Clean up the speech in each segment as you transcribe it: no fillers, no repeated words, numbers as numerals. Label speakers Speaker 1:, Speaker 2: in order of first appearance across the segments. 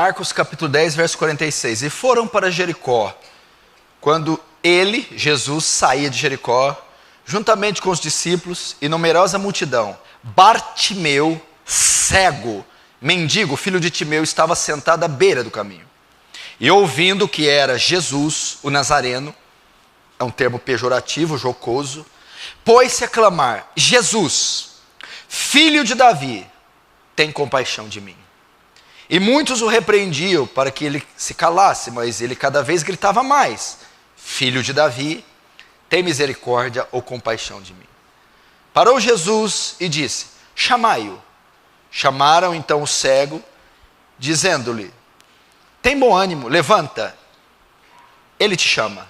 Speaker 1: Marcos capítulo 10, verso 46. E foram para Jericó. Quando ele, Jesus, saía de Jericó, juntamente com os discípulos e numerosa multidão, Bartimeu, cego, mendigo, filho de Timeu, estava sentado à beira do caminho. E ouvindo que era Jesus, o Nazareno, é um termo pejorativo, jocoso, pôs-se a clamar: Jesus, filho de Davi, tem compaixão de mim. E muitos o repreendiam para que ele se calasse, mas ele cada vez gritava mais: Filho de Davi, tem misericórdia ou compaixão de mim. Parou Jesus e disse: chamai-o. Chamaram então o cego, dizendo-lhe: tem bom ânimo, levanta, ele te chama.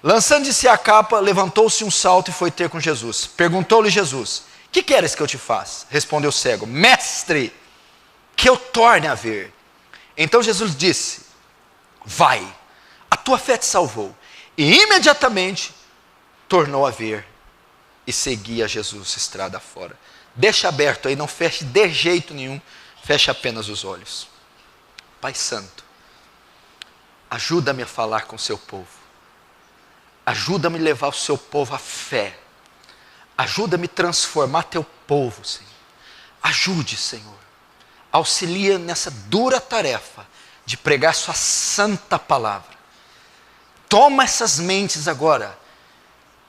Speaker 1: Lançando de si a capa, levantou-se um salto e foi ter com Jesus. Perguntou-lhe Jesus: que queres que eu te faça? Respondeu o cego: mestre, que eu torne a ver. Então Jesus disse: vai, a tua fé te salvou. E imediatamente tornou a ver e seguia Jesus estrada fora. Deixa aberto aí, não feche de jeito nenhum, feche apenas os olhos. Pai Santo, ajuda-me a falar com o seu povo. Ajuda-me a levar o seu povo à fé. Ajuda-me a transformar teu povo, Senhor. Ajude, Senhor. Auxilia nessa dura tarefa de pregar sua santa palavra. Toma essas mentes agora,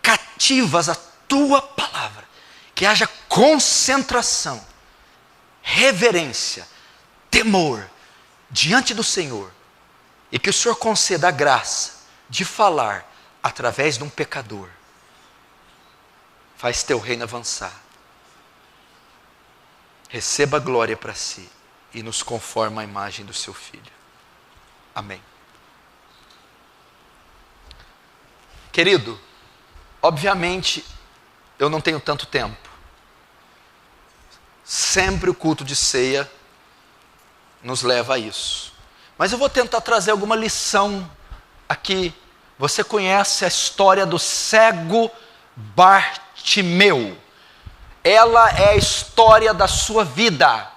Speaker 1: cativas à tua palavra. Que haja concentração, reverência, temor diante do Senhor. E que o Senhor conceda a graça de falar através de um pecador. Faz teu reino avançar. Receba a glória para si e nos conforma à imagem do seu Filho. Amém. Querido, obviamente eu não tenho tanto tempo. Sempre o culto de ceia nos leva a isso. Mas eu vou tentar trazer alguma lição aqui. Você conhece a história do cego Bartimeu. Ela é a história da sua vida.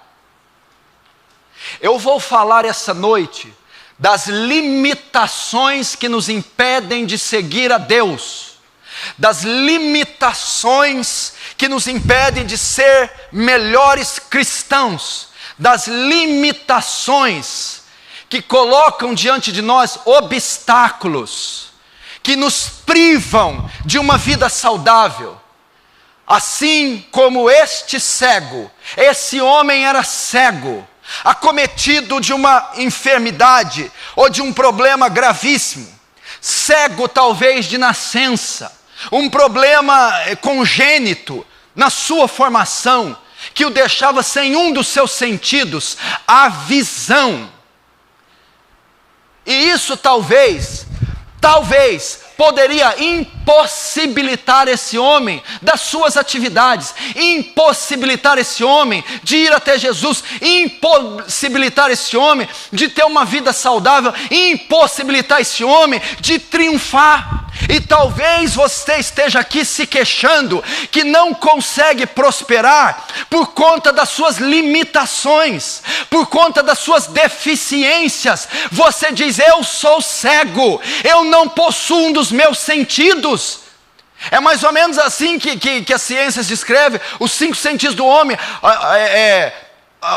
Speaker 1: Eu vou falar essa noite das limitações que nos impedem de seguir a Deus. Das limitações que nos impedem de ser melhores cristãos. Das limitações que colocam diante de nós obstáculos, que nos privam de uma vida saudável. Assim como este cego, esse homem era cego, acometido de uma enfermidade ou de um problema gravíssimo, cego talvez de nascença, um problema congênito na sua formação, que o deixava sem um dos seus sentidos, a visão. E isso talvez poderia impossibilitar esse homem das suas atividades, impossibilitar esse homem de ir até Jesus, impossibilitar esse homem de ter uma vida saudável, impossibilitar esse homem de triunfar. E talvez você esteja aqui se queixando que não consegue prosperar por conta das suas limitações, por conta das suas deficiências. Você diz: eu sou cego, eu não possuo um dos meus sentidos. É mais ou menos assim que a ciência descreve os 5 sentidos do homem: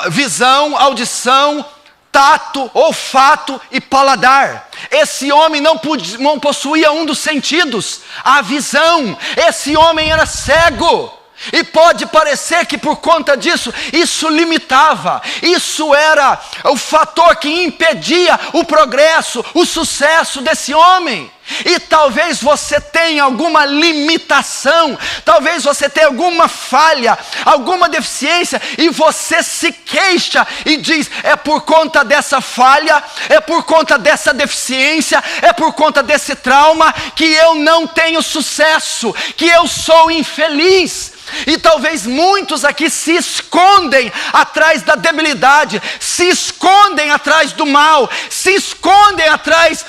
Speaker 1: visão, audição, tato, olfato e paladar. Esse homem não possuía um dos sentidos, a visão. Esse homem era cego. E pode parecer que por conta disso, isso limitava, isso era o fator que impedia o progresso, o sucesso desse homem. E talvez você tenha alguma limitação, talvez você tenha alguma falha, alguma deficiência, e você se queixa e diz: é por conta dessa falha, é por conta dessa deficiência, é por conta desse trauma que eu não tenho sucesso, que eu sou infeliz. E talvez muitos aqui se escondem atrás da debilidade, se escondem atrás do mal, se escondem atrás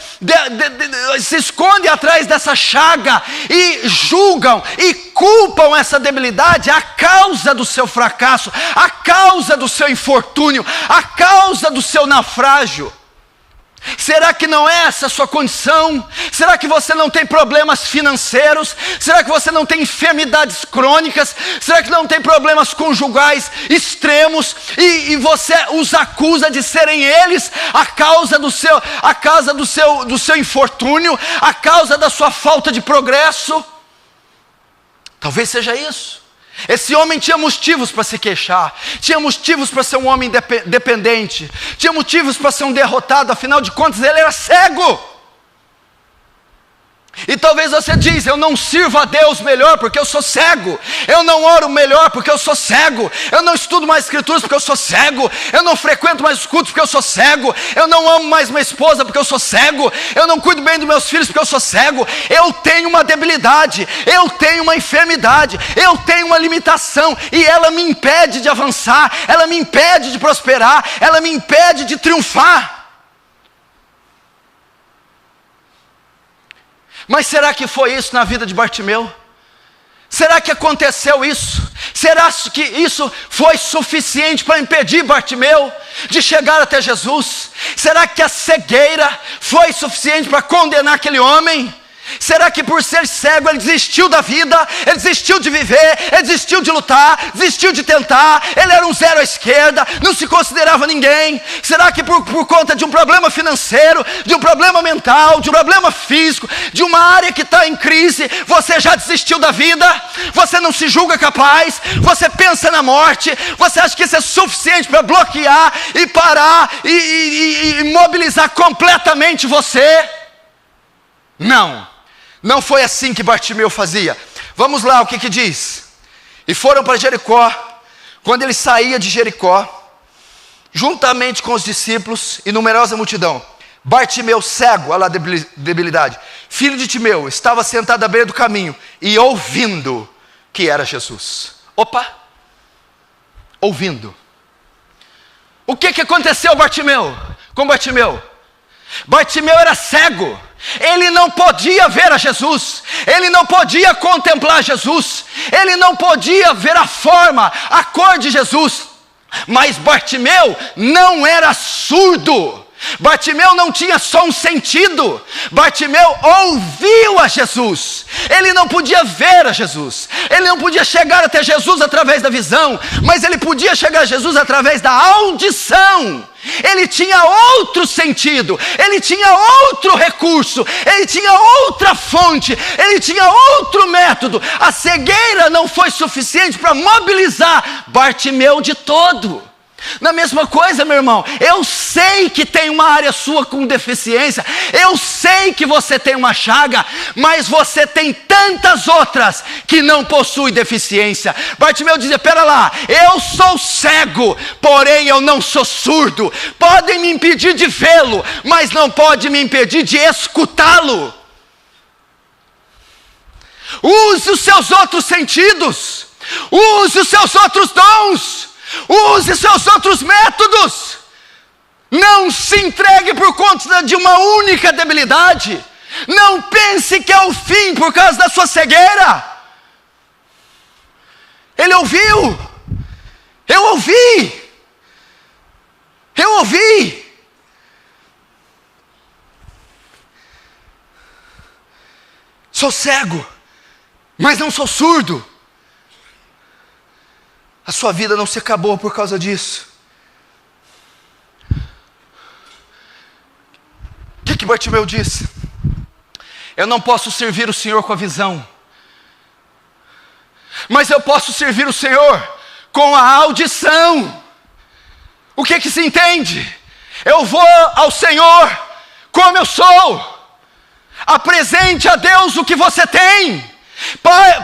Speaker 1: se escondem atrás dessa chaga e julgam e culpam essa debilidade a causa do seu fracasso, a causa do seu infortúnio, a causa do seu naufrágio. Será que não é essa a sua condição? Será que você não tem problemas financeiros? Será que você não tem enfermidades crônicas? Será que não tem problemas conjugais extremos? E você os acusa de serem eles a causa do seu infortúnio, a causa da sua falta de progresso? Talvez seja isso. Esse homem tinha motivos para se queixar, tinha motivos para ser um homem dependente, tinha motivos para ser um derrotado, afinal de contas ele era cego. E talvez você diz: eu não sirvo a Deus melhor porque eu sou cego, eu não oro melhor porque eu sou cego, eu não estudo mais escrituras porque eu sou cego, eu não frequento mais os cultos porque eu sou cego, eu não amo mais minha esposa porque eu sou cego, eu não cuido bem dos meus filhos porque eu sou cego. Eu tenho uma debilidade, eu tenho uma enfermidade, eu tenho uma limitação, e ela me impede de avançar, ela me impede de prosperar, ela me impede de triunfar. Mas será que foi isso na vida de Bartimeu? Será que aconteceu isso? Será que isso foi suficiente para impedir Bartimeu de chegar até Jesus? Será que a cegueira foi suficiente para condenar aquele homem? Será que por ser cego ele desistiu da vida, ele desistiu de viver, ele desistiu de lutar, desistiu de tentar, ele era um zero à esquerda, não se considerava ninguém? Será que por conta de um problema financeiro, de um problema mental, de um problema físico, de uma área que está em crise, você já desistiu da vida? Você não se julga capaz? Você pensa na morte? Você acha que isso é suficiente para bloquear e parar e imobilizar completamente você? Não foi assim que Bartimeu fazia. Vamos lá, o que diz? E foram para Jericó. Quando ele saía de Jericó, juntamente com os discípulos e numerosa multidão, Bartimeu, cego, olha lá a debilidade, filho de Timeu, estava sentado à beira do caminho e ouvindo que era Jesus. Opa! Ouvindo. O que aconteceu com Bartimeu? Bartimeu era cego. Ele não podia ver a Jesus, ele não podia contemplar Jesus, ele não podia ver a forma, a cor de Jesus. Mas Bartimeu não era surdo. Bartimeu não tinha só um sentido. Bartimeu ouviu a Jesus. Ele não podia ver a Jesus, ele não podia chegar até Jesus através da visão, mas ele podia chegar a Jesus através da audição. Ele tinha outro sentido, ele tinha outro recurso, ele tinha outra fonte, ele tinha outro método. A cegueira não foi suficiente para mobilizar Bartimeu de todo. Na mesma coisa, meu irmão, eu sei que tem uma área sua com deficiência, eu sei que você tem uma chaga, mas você tem tantas outras que não possuem deficiência. Bartimeu dizia: pera lá, eu sou cego, porém eu não sou surdo. Podem me impedir de vê-lo, mas não pode me impedir de escutá-lo. Use os seus outros sentidos, use os seus outros dons, use seus outros métodos. Não se entregue por conta de uma única debilidade. Não pense que é o fim por causa da sua cegueira. Ele ouviu. Eu ouvi. Sou cego, mas não sou surdo. A sua vida não se acabou por causa disso. O que Bartimeu disse? Eu não posso servir o Senhor com a visão, mas eu posso servir o Senhor com a audição. O que se entende? Eu vou ao Senhor como eu sou. Apresente a Deus o que você tem.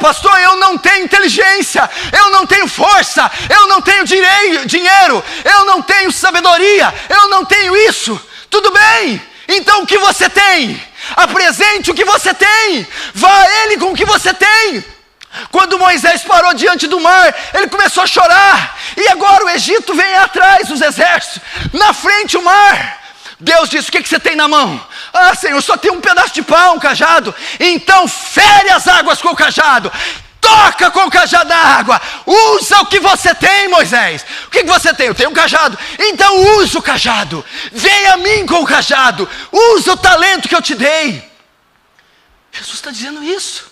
Speaker 1: Pastor, eu não tenho inteligência, eu não tenho força, eu não tenho dinheiro, eu não tenho sabedoria, eu não tenho isso. Tudo bem, então o que você tem? Apresente o que você tem, vá a Ele com o que você tem. Quando Moisés parou diante do mar, ele começou a chorar, e agora o Egito vem atrás, os exércitos, na frente o mar. Deus diz: o que você tem na mão? Ah, Senhor, só tem um pedaço de pão, um cajado. Então fere as águas com o cajado. Toca com o cajado da água. Usa o que você tem, Moisés. O que você tem? Eu tenho um cajado. Então usa o cajado. Vem a mim com o cajado. Usa o talento que eu te dei. Jesus está dizendo isso.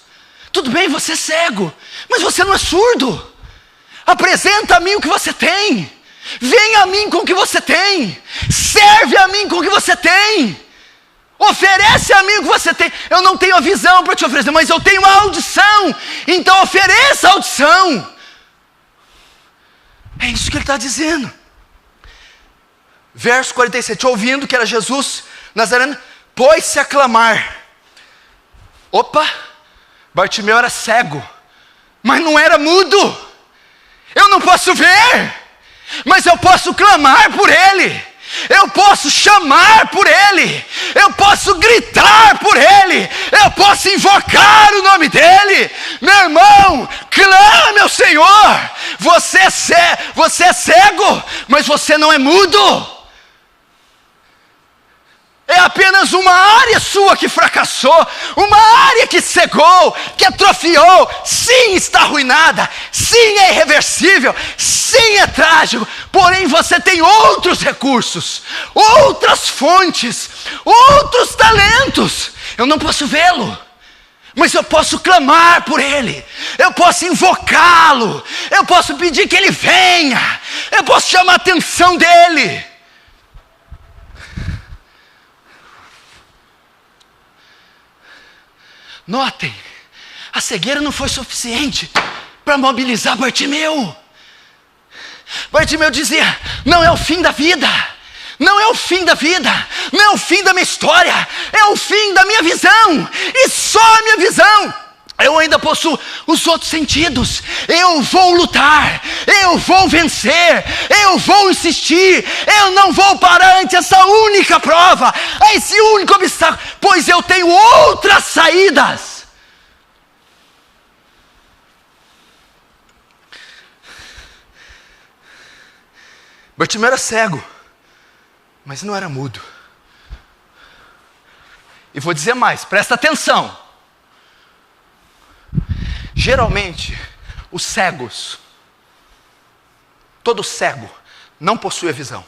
Speaker 1: Tudo bem, você é cego, mas você não é surdo. Apresenta a mim o que você tem. Vem a mim com o que você tem. Serve a mim com o que você tem. Oferece a mim o que você tem. Eu não tenho a visão para te oferecer, mas eu tenho a audição. Então ofereça a audição. É isso que ele está dizendo. Verso 47. Ouvindo que era Jesus Nazareno, pôs-se a clamar. Opa, Bartimeu era cego, mas não era mudo. Eu não posso ver, mas eu posso clamar por ele. Eu posso chamar por ele. Eu posso gritar por ele. Eu posso invocar o nome dele. Meu irmão, clame ao Senhor. Você é cego, mas você não é mudo. É apenas uma área sua que fracassou, uma área que cegou, que atrofiou. Sim, está arruinada. Sim, é irreversível. Sim, é trágico. Porém, você tem outros recursos, outras fontes, outros talentos. Eu não posso vê-lo, mas eu posso clamar por ele. Eu posso invocá-lo. Eu posso pedir que ele venha. Eu posso chamar a atenção dele. Notem, a cegueira não foi suficiente para mobilizar Bartimeu. Bartimeu dizia: não é o fim da vida, não é o fim da vida, não é o fim da minha história, é o fim da minha visão, e só a minha visão. Eu ainda possuo os outros sentidos. Eu vou lutar, eu vou vencer, eu vou insistir. Eu não vou parar ante essa única prova, esse único obstáculo, pois eu tenho outras saídas. Bartimeu era cego, mas não era mudo. E vou dizer mais, presta atenção. Geralmente, os cegos, todo cego, não possui a visão.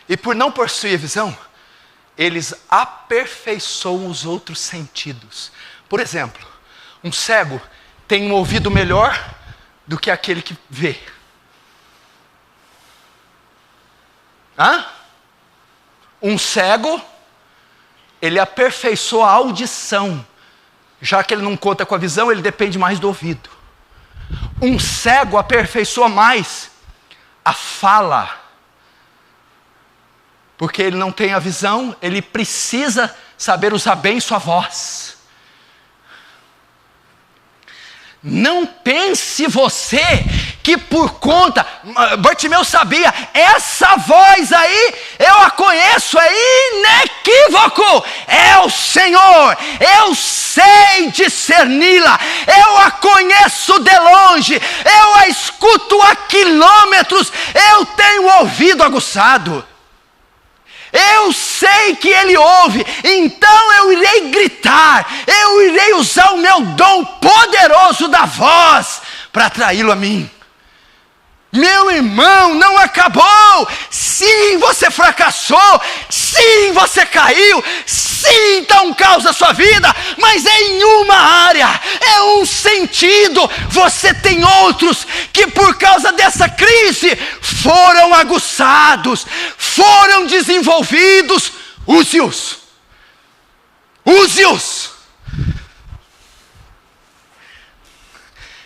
Speaker 1: E por não possuir a visão, eles aperfeiçoam os outros sentidos. Por exemplo, um cego tem um ouvido melhor do que aquele que vê. Um cego, ele aperfeiçoa a audição. Já que ele não conta com a visão, ele depende mais do ouvido. Um cego aperfeiçoa mais a fala. Porque ele não tem a visão, ele precisa saber usar bem sua voz. Não pense você que por conta, Bartimeu sabia, essa voz aí, eu a conheço, é inequívoco, é o Senhor, eu sei discerni-la, eu a conheço de longe, eu a escuto a quilômetros, eu tenho ouvido aguçado. Eu sei que ele ouve, então eu irei gritar, eu irei usar o meu dom poderoso da voz para atraí-lo a mim. Meu irmão, não acabou. Sim, você fracassou. Sim, você caiu. Sim, está um caos na sua vida. Mas é em uma área, é um sentido. Você tem outros que por causa dessa crise foram aguçados, foram desenvolvidos. Use-os. Use-os.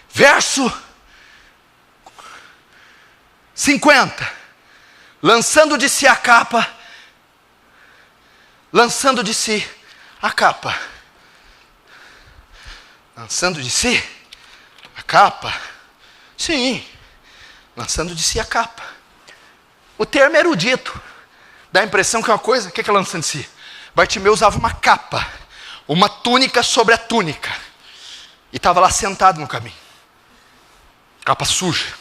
Speaker 1: Verso 50, lançando de si a capa, lançando de si a capa, lançando de si a capa, sim, lançando de si a capa. O termo erudito dá a impressão que é uma coisa, o que é lançando de si? Bartimeu usava uma capa, uma túnica sobre a túnica, e estava lá sentado no caminho, capa suja.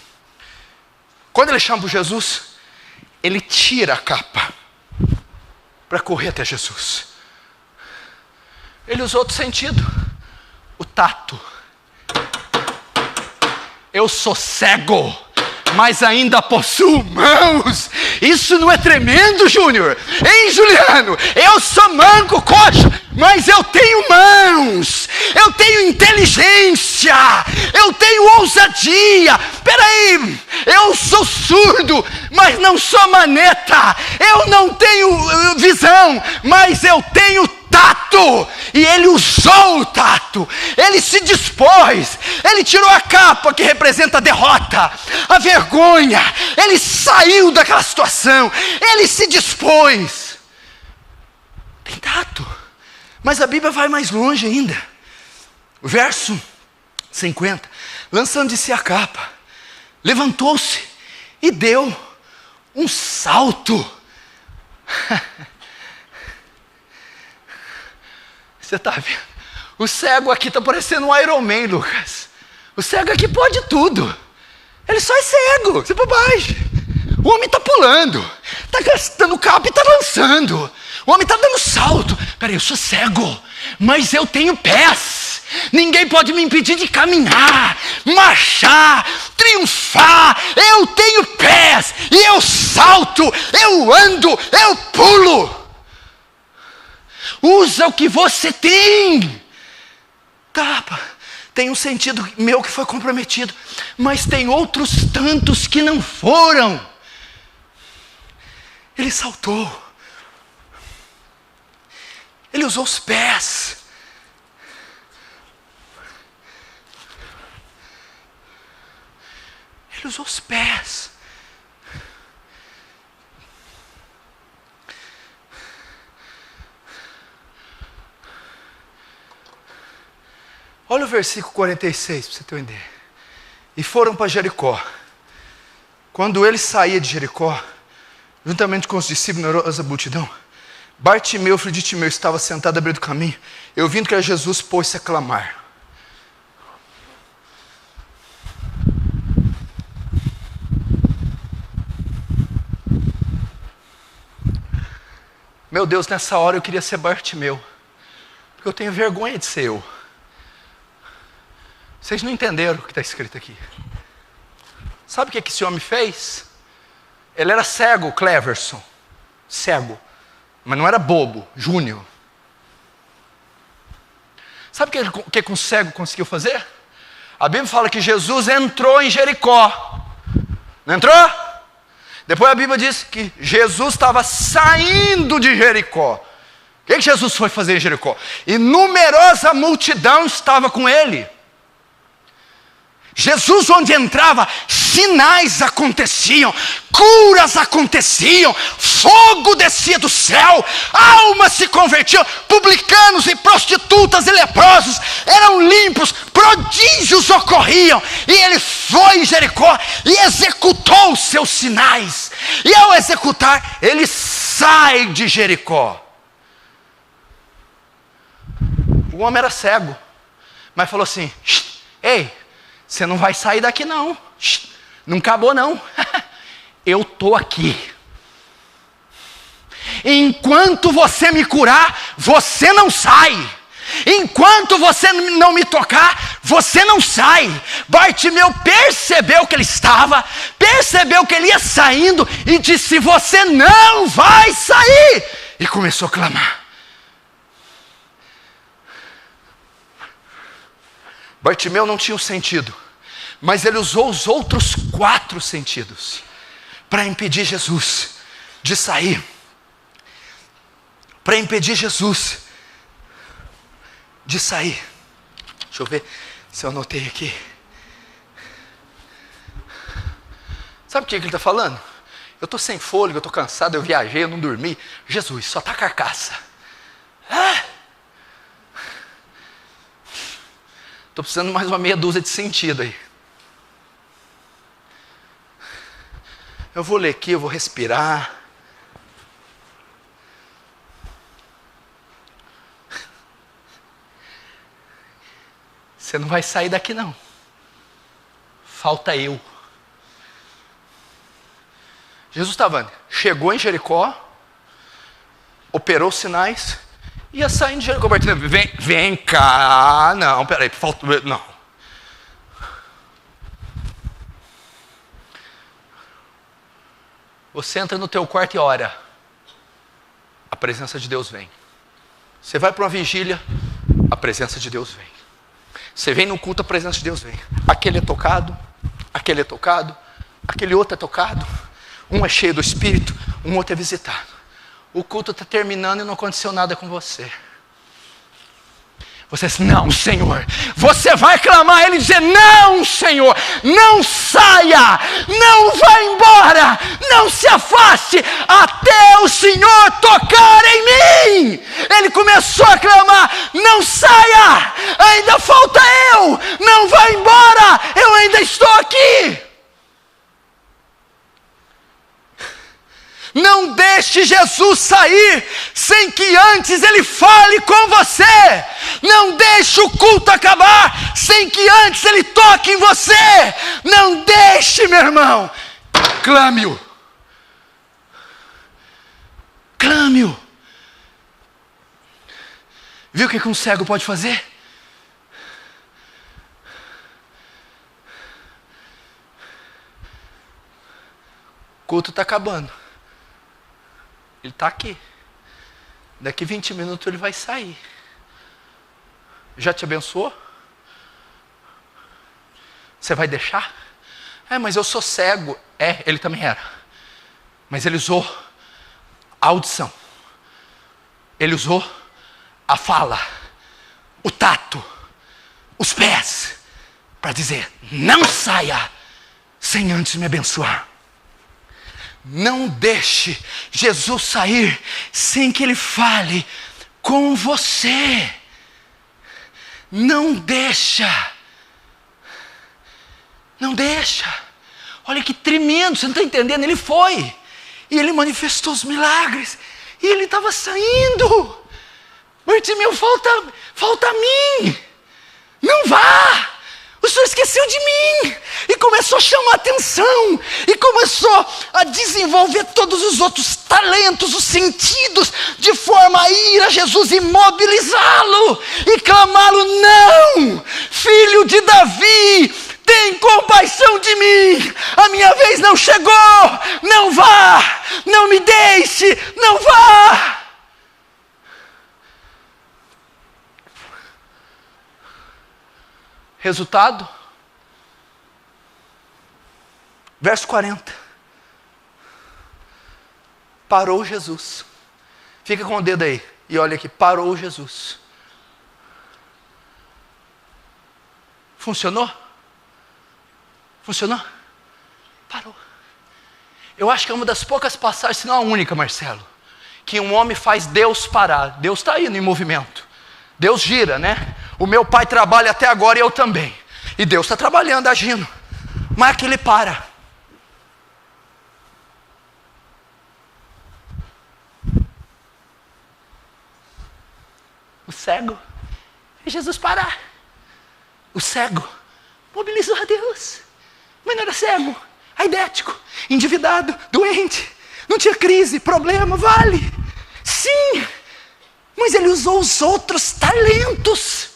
Speaker 1: Quando ele chama por Jesus, ele tira a capa para correr até Jesus. Ele usou outro sentido, o tato. Eu sou cego, mas ainda possuo mãos. Isso não é tremendo, Júnior? Hein, Juliano? Eu sou manco, coxo, mas eu tenho mãos. Eu tenho inteligência. Eu tenho ousadia. Peraí, eu sou surdo, mas não sou maneta. Eu não tenho visão, mas eu tenho tato. E ele usou o tato, ele se dispôs, ele tirou a capa que representa a derrota, a vergonha, ele saiu daquela situação, ele se dispôs. Tem tato. Mas a Bíblia vai mais longe ainda. O verso 50, lançando de si a capa, levantou-se e deu um salto. Você está vendo? O cego aqui está parecendo um Iron Man, Lucas. O cego aqui pode tudo. Ele só é cego, você é bobagem. O homem está pulando, está gastando capa e está lançando. O homem está dando salto. Peraí, eu sou cego, mas eu tenho pés. Ninguém pode me impedir de caminhar, marchar, triunfar. Eu tenho pés e eu salto, eu ando, eu pulo. Usa o que você tem. Capa tem um sentido meu que foi comprometido, mas tem outros tantos que não foram. Ele saltou. Ele usou os pés. Ele usou os pés. Olha o versículo 46 para você ter uma ideia. E foram para Jericó. Quando ele saía de Jericó, juntamente com os discípulos, numerosa multidão, Bartimeu, filho de Timeu, estava sentado à beira do caminho. Eu vindo que era Jesus, pôs-se a clamar. Meu Deus, nessa hora eu queria ser Bartimeu, porque eu tenho vergonha de ser eu. Vocês não entenderam o que está escrito aqui. Sabe o que esse homem fez? Ele era cego, Cleverson. Cego. Mas não era bobo, Júnior. Sabe o que um cego conseguiu fazer? A Bíblia fala que Jesus entrou em Jericó. Não entrou? Depois a Bíblia diz que Jesus estava saindo de Jericó. O que Jesus foi fazer em Jericó? E numerosa multidão estava com ele. Jesus, onde entrava, sinais aconteciam, curas aconteciam, fogo descia do céu, almas se convertiam, publicanos e prostitutas e leprosos eram limpos, prodígios ocorriam, e ele foi em Jericó e executou os seus sinais, e ao executar, ele sai de Jericó. O homem era cego, mas falou assim: ei, você não vai sair daqui não. Não acabou não. Eu estou aqui. Enquanto você me curar, você não sai. Enquanto você não me tocar, você não sai. Bartimeu percebeu que ele estava, percebeu que ele ia saindo e disse: você não vai sair. E começou a clamar. Bartimeu não tinha o sentido, mas ele usou os outros 4 sentidos para impedir Jesus de sair, para impedir Jesus de sair. Deixa eu ver se eu anotei aqui. Sabe o que ele está falando? Eu estou sem fôlego, eu estou cansado, eu viajei, eu não dormi. Jesus, só está carcaça. Estou precisando de mais uma meia dúzia de sentido aí. Eu vou ler aqui, eu vou respirar. Você não vai sair daqui não. Falta eu. Jesus chegou em Jericó, operou os sinais, ia saindo de Jericó. Bartimeu, vem cá. Não, peraí, não. Você entra no teu quarto e ora. A presença de Deus vem. Você vai para uma vigília, a presença de Deus vem. Você vem no culto, a presença de Deus vem. Aquele é tocado, aquele outro é tocado. Um é cheio do Espírito, um outro é visitado. O culto está terminando e não aconteceu nada com você. Você diz, não, Senhor. Você vai clamar, ele dizer, não, Senhor, não saia, não vá embora, não se afaste, até o Senhor tocar em mim. Ele começou a clamar, não saia, ainda falta eu, não vá embora, eu ainda estou aqui. Não deixe Jesus sair sem que antes Ele fale com você. Não deixe o culto acabar sem que antes Ele toque em você. Não deixe, meu irmão. Clame-o. Clame-o. Viu o que um cego pode fazer? O culto está acabando. Ele está aqui. Daqui 20 minutos ele vai sair. Já te abençoou? Você vai deixar? Mas eu sou cego. Ele também era. Mas ele usou a audição. Ele usou a fala, o tato, os pés, para dizer, não saia sem antes me abençoar. Não deixe Jesus sair sem que Ele fale com você. Não deixa. Não deixa. Olha que tremendo, você não está entendendo? Ele foi. E Ele manifestou os milagres. E Ele estava saindo. Bartimeu, falta a mim. Não vá. O Senhor esqueceu de mim. E começou a chamar atenção. E começou a desenvolver todos os outros talentos, os sentidos, de forma a ir a Jesus e mobilizá-lo. E clamá-lo, não, filho de Davi, tem compaixão de mim. A minha vez não chegou. Não vá, não me deixe, não vá. Resultado? Verso 40. Parou Jesus. Fica com o dedo aí. E olha aqui. Parou Jesus. Funcionou? Funcionou? Parou. Eu acho que é uma das poucas passagens, se não a única, Marcelo, que um homem faz Deus parar. Deus está indo em movimento. Deus gira, né? O meu pai trabalha até agora e eu também. E Deus está trabalhando, agindo. Mas aqui Ele para. O cego fez Jesus parar. O cego mobilizou a Deus. Mas não era cego, aidético, endividado, doente. Não tinha crise, problema, vale. Sim. Mas ele usou os outros talentos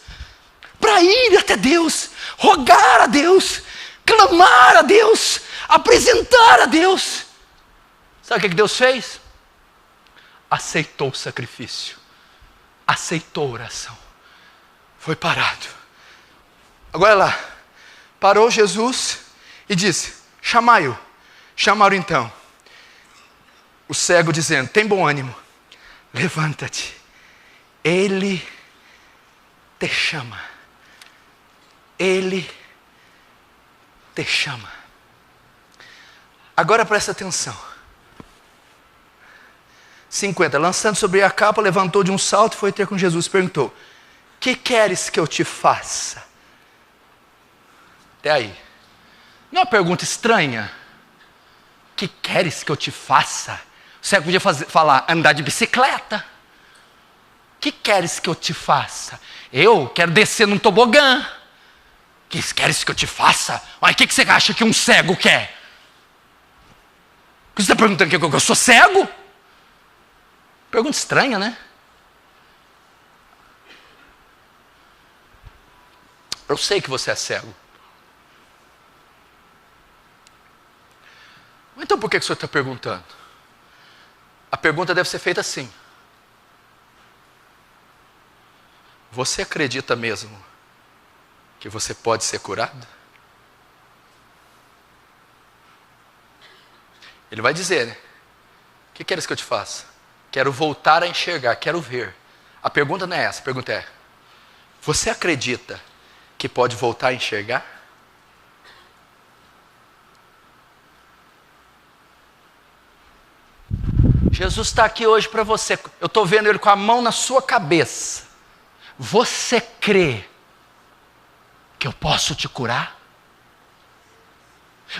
Speaker 1: para ir até Deus, rogar a Deus, clamar a Deus, apresentar a Deus. Sabe o que Deus fez? Aceitou o sacrifício, aceitou a oração, foi parado. Agora lá, parou Jesus e disse, chamai-o. Chamaram então. O cego dizendo, tem bom ânimo, levanta-te. Ele te chama. Ele te chama. Agora presta atenção. 50. Lançando sobre a capa, levantou de um salto e foi ter com Jesus. Perguntou, que queres que eu te faça? Até aí. Não é uma pergunta estranha? Que queres que eu te faça? Você podia falar, andar de bicicleta. Que queres que eu te faça? Eu quero descer num tobogã. Que queres que eu te faça? Mas o que você acha que um cego quer? Por que você está perguntando que eu sou cego? Pergunta estranha, né? Eu sei que você é cego. Então por que o senhor está perguntando? A pergunta deve ser feita assim: você acredita mesmo que você pode ser curado? Ele vai dizer, né? O que queres que eu te faça? Quero voltar a enxergar, quero ver. A pergunta não é essa, a pergunta é: você acredita que pode voltar a enxergar? Jesus está aqui hoje para você. Eu estou vendo Ele com a mão na sua cabeça. Você crê que eu posso te curar?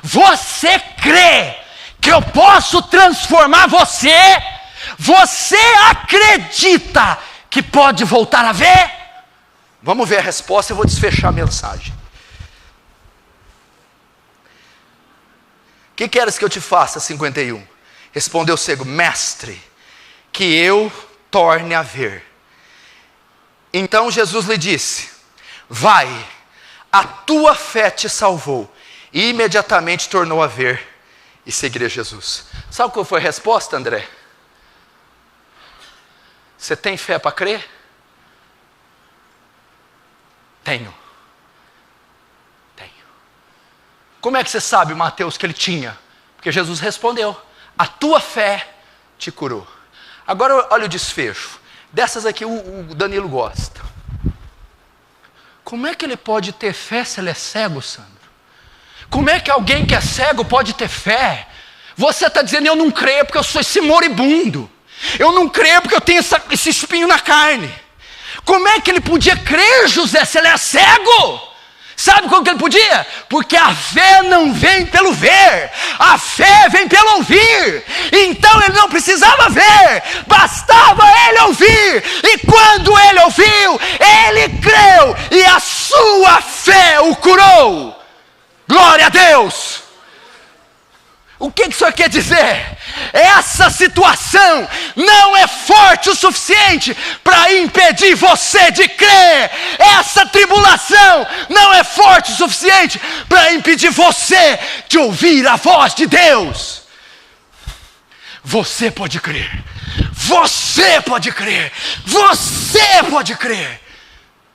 Speaker 1: Você crê que eu posso transformar você? Você acredita que pode voltar a ver? Vamos ver a resposta e eu vou desfechar a mensagem. O que queres que eu te faça? 51. Respondeu o cego: mestre, que eu torne a ver. Então Jesus lhe disse: vai, a tua fé te salvou. E imediatamente tornou a ver e seguiria Jesus. Sabe qual foi a resposta, André? Você tem fé para crer? Tenho. Como é que você sabe, Mateus, que ele tinha? Porque Jesus respondeu: a tua fé te curou. Agora olha o desfecho. Dessas aqui o Danilo gosta. Como é que ele pode ter fé se ele é cego, Sandro? Como é que alguém que é cego pode ter fé? Você está dizendo: eu não creio porque eu sou esse moribundo. Eu não creio porque eu tenho esse espinho na carne. Como é que ele podia crer, José, se ele é cego? Sabe como que ele podia? Porque a fé não vem pelo ver, a fé vem pelo ouvir. Então ele não precisava ver, bastava ele ouvir. E quando ele ouviu, ele creu, e a sua fé o curou. Glória a Deus! O que isso quer dizer? Essa situação não é forte o suficiente para impedir você de crer. Essa tribulação não é forte o suficiente para impedir você de ouvir a voz de Deus. Você pode crer. Você pode crer. Você pode crer.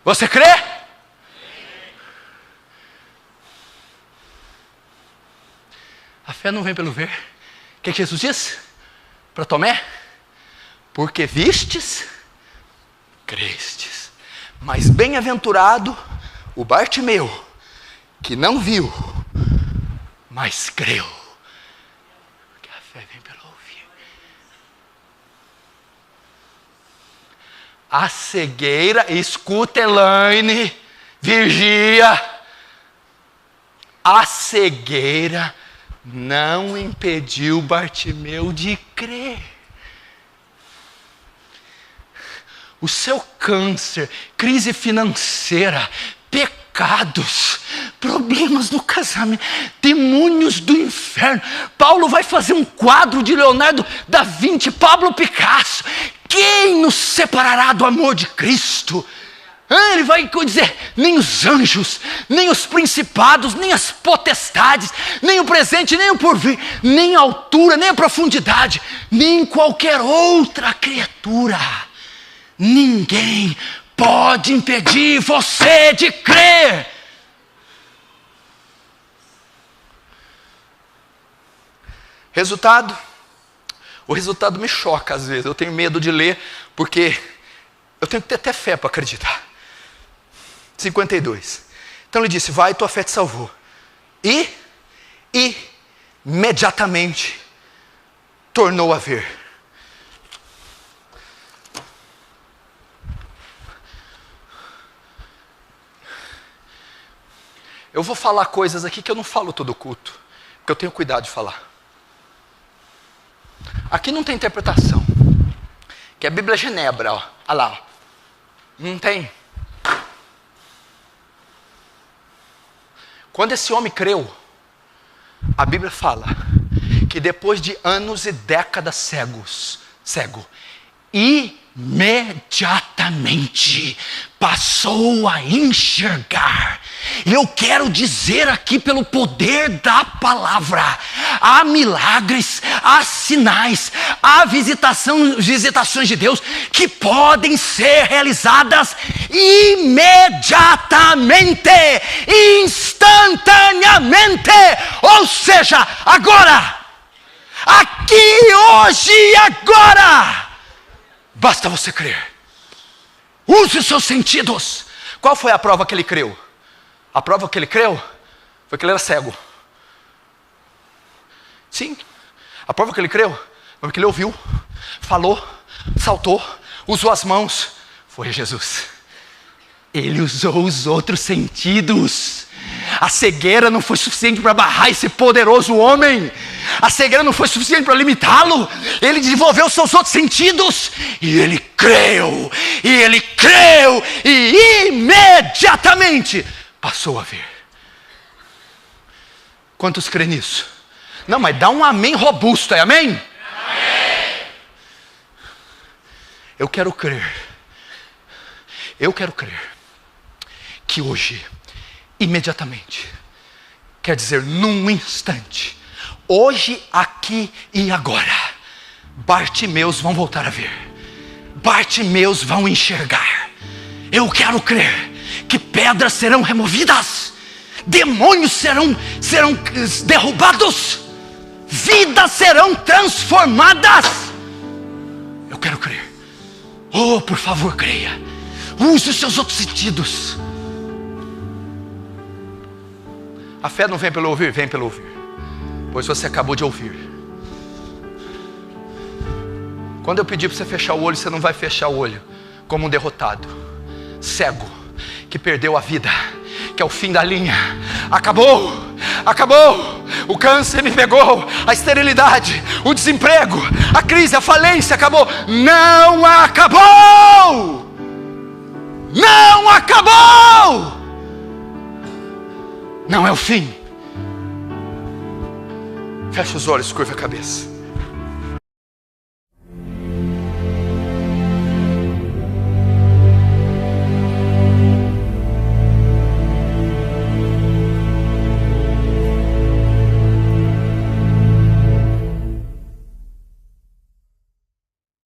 Speaker 1: Você crê? A fé não vem pelo ver. O que Jesus disse para Tomé? Porque vistes, crestes. Mas bem-aventurado o Bartimeu, que não viu, mas creu. Porque a fé vem pelo ouvir. A cegueira, escuta, Elaine, vigia. A cegueira não impediu Bartimeu de crer. O seu câncer, crise financeira, pecados, problemas no casamento, demônios do inferno. Paulo vai fazer um quadro de Leonardo da Vinci, Pablo Picasso. Quem nos separará do amor de Cristo? Ele vai dizer: nem os anjos, nem os principados, nem as potestades, nem o presente, nem o porvir, nem a altura, nem a profundidade, nem qualquer outra criatura. Ninguém pode impedir você de crer. Resultado? O resultado me choca às vezes. Eu tenho medo de ler, porque eu tenho que ter até fé para acreditar. 52. Então ele disse: vai, tua fé te salvou. E imediatamente tornou a ver. Eu vou falar coisas aqui que eu não falo todo culto, porque eu tenho cuidado de falar. Aqui não tem interpretação, que a Bíblia é Genebra, ó. Olha lá, ó. Não tem. Quando esse homem creu, a Bíblia fala que depois de anos e décadas cego, imediatamente passou a enxergar. Eu quero dizer aqui, pelo poder da palavra, há milagres, há sinais, há visitações de Deus que podem ser realizadas imediatamente, instantaneamente, ou seja, agora, aqui, hoje e agora. Basta você crer. Use os seus sentidos. Qual foi a prova que ele creu? A prova que ele creu foi que ele era cego. Sim, a prova que ele creu foi que ele ouviu, falou, saltou, usou as mãos. Foi Jesus. Ele usou os outros sentidos. A cegueira não foi suficiente para barrar esse poderoso homem. A cegueira não foi suficiente para limitá-lo. Ele desenvolveu seus outros sentidos. E ele creu. E imediatamente passou a ver. Quantos creem nisso? Não, mas dá um amém robusto, é amém? Amém. Eu quero crer que hoje, imediatamente, quer dizer num instante, hoje, aqui e agora, Bartimeus vão voltar a ver, Bartimeus vão enxergar. Eu quero crer que pedras serão removidas, demônios serão derrubados, vidas serão transformadas. Eu quero crer. Oh, por favor, creia. Use os seus outros sentidos. A fé não vem pelo ouvir, vem pelo ouvir. Pois você acabou de ouvir. Quando eu pedir para você fechar o olho, você não vai fechar o olho como um derrotado, cego, que perdeu a vida, que é o fim da linha. Acabou. O câncer me pegou, a esterilidade, o desemprego, a crise, a falência, acabou. Não acabou. Não é o fim. Fecha os olhos, curva a cabeça.